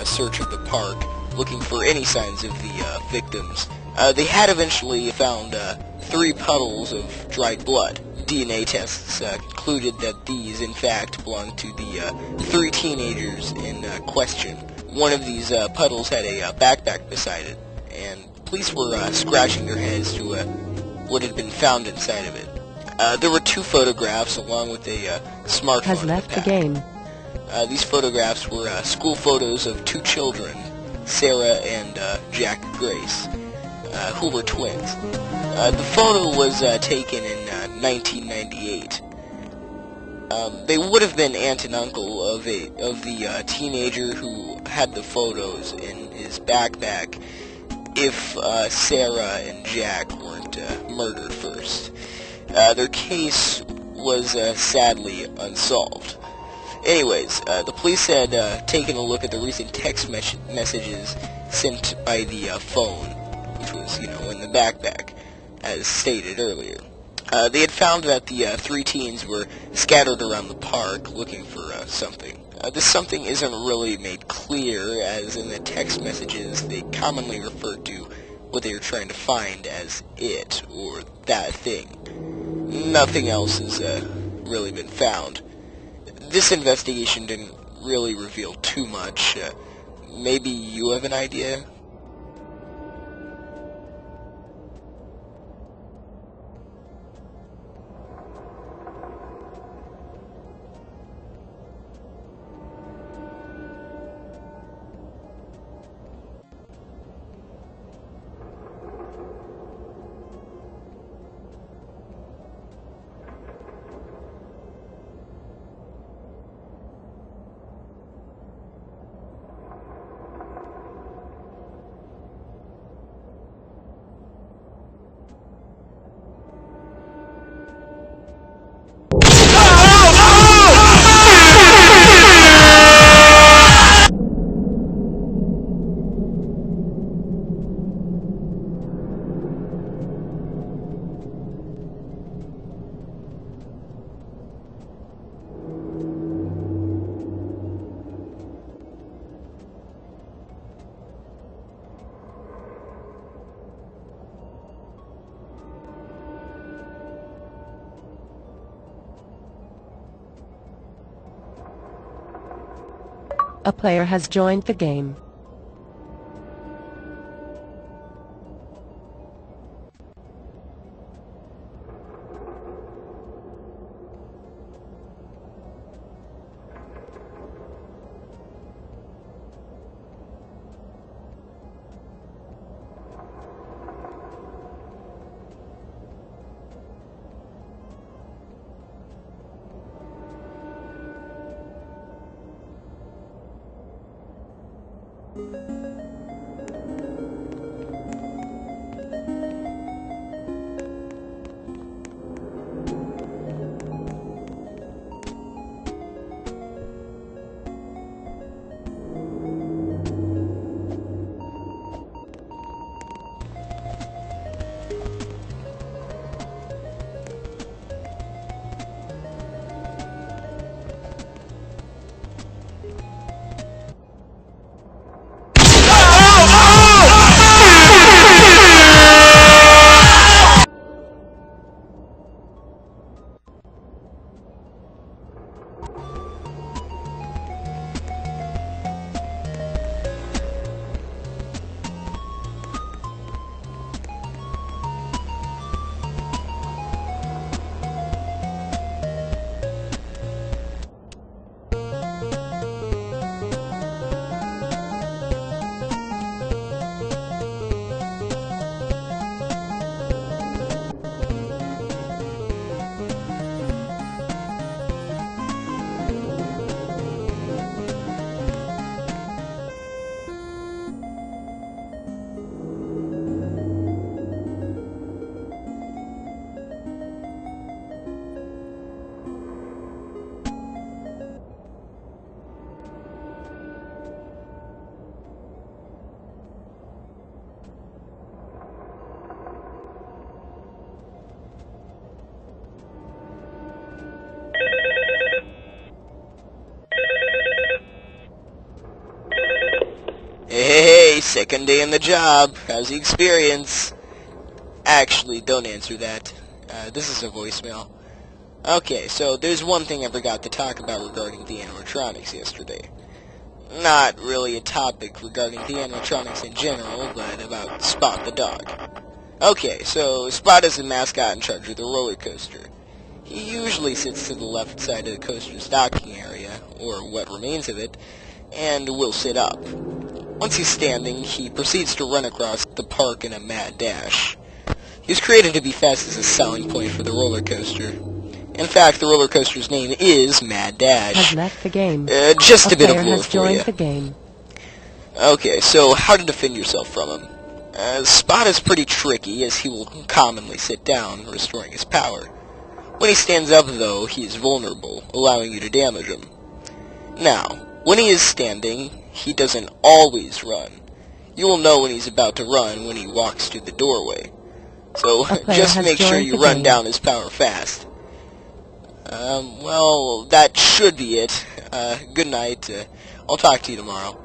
search of the park, looking for any signs of the victims. They had eventually found 3 puddles of dried blood. DNA tests concluded that these, in fact, belonged to the 3 teenagers in question. One of these puddles had a backpack beside it, and police were scratching their heads to what had been found inside of it. There were 2 photographs along with a smartphone has left in the the game. These photographs were school photos of 2 children, Sarah and Jack Grace, who were twins. The photo was taken in 1998. They would have been aunt and uncle of the teenager who had the photos in his backpack if Sarah and Jack weren't murdered first. Their case was sadly unsolved. Anyways, the police had taken a look at the recent text messages sent by the phone, which was, in the backpack, as stated earlier. They had found that the 3 teens were scattered around the park looking for something. This something isn't really made clear, as in the text messages they commonly referred to what they were trying to find as it, or that thing. Nothing else has really been found. This investigation didn't really reveal too much. Maybe you have an idea? A player has joined the game. Hey, second day in the job. How's the experience? Actually, don't answer that. This is a voicemail. Okay, so there's one thing I forgot to talk about regarding the animatronics yesterday. Not really a topic regarding the animatronics in general, but about Spot the dog. Okay, so Spot is the mascot in charge of the roller coaster. He usually sits to the left side of the coaster's docking area, or what remains of it, and will sit up. Once he's standing, he proceeds to run across the park in a mad dash. He was created to be fast as a selling point for the roller coaster. In fact, the roller coaster's name is Mad Dash. Has left the game. Just a bit of lore has for joined you. the game. Okay, so how to defend yourself from him? Spot is pretty tricky, as he will commonly sit down, restoring his power. When he stands up, though, he is vulnerable, allowing you to damage him. Now, when he is standing, he doesn't always run. You will know when he's about to run when he walks to the doorway. So, just make sure you run down his power fast. Well, that should be it. Good night. I'll talk to you tomorrow.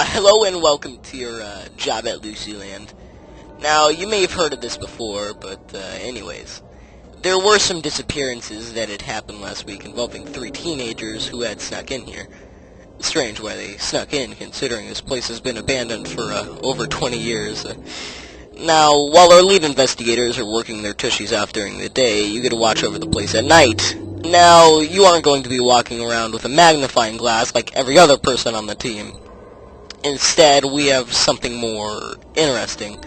Hello and welcome to your job at Lucyland. Now, you may have heard of this before, but anyways. There were some disappearances that had happened last week involving 3 teenagers who had snuck in here. Strange why they snuck in, considering this place has been abandoned for over 20 years. Now, while our lead investigators are working their tushies off during the day, you get to watch over the place at night. Now, you aren't going to be walking around with a magnifying glass like every other person on the team. Instead, we have something more interesting.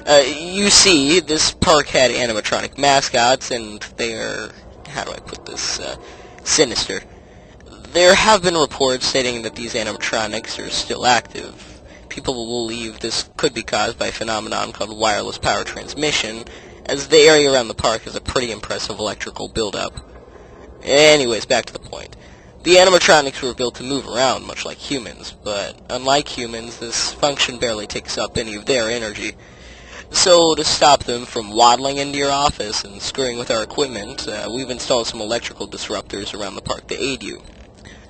You see, this park had animatronic mascots, and they're, how do I put this, sinister. There have been reports stating that these animatronics are still active. People believe this could be caused by a phenomenon called wireless power transmission, as the area around the park has a pretty impressive electrical buildup. Anyways, back to the point. The animatronics were built to move around, much like humans, but unlike humans, this function barely takes up any of their energy. So, to stop them from waddling into your office and screwing with our equipment, we've installed some electrical disruptors around the park to aid you.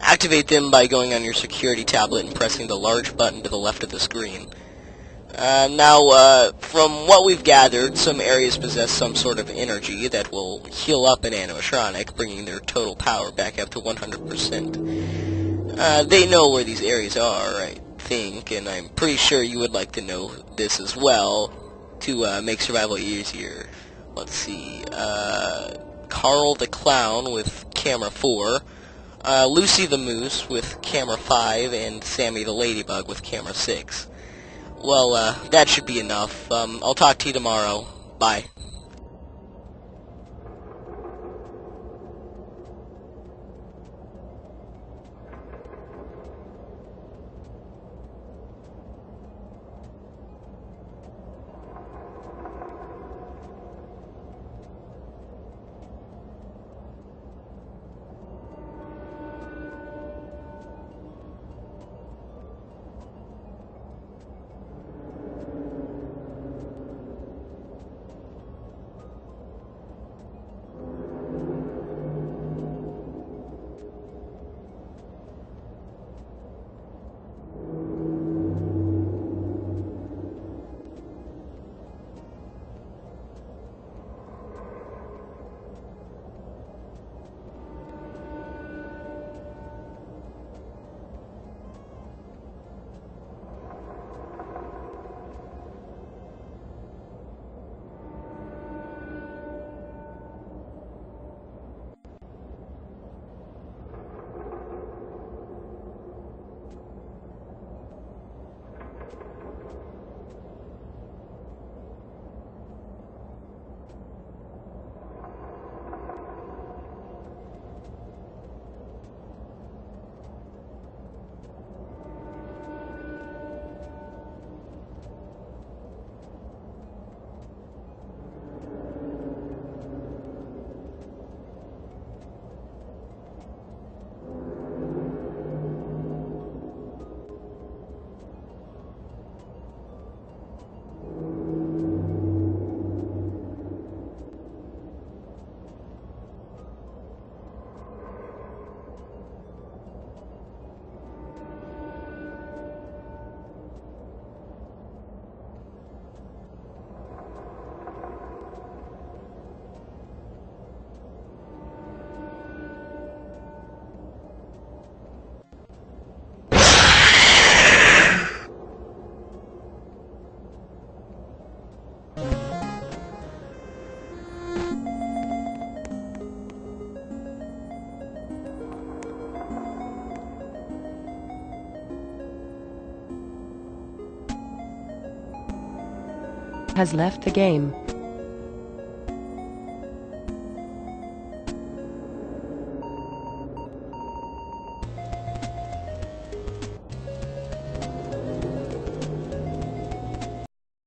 Activate them by going on your security tablet and pressing the large button to the left of the screen. Now, from what we've gathered, some areas possess some sort of energy that will heal up an animatronic, bringing their total power back up to 100%. They know where these areas are, I think, and I'm pretty sure you would like to know this as well, to make survival easier. Let's see, Carl the Clown with camera 4, Lucy the Moose with camera 5, and Sammy the Ladybug with camera 6. Well, that should be enough. I'll talk to you tomorrow. Bye. Has left the game.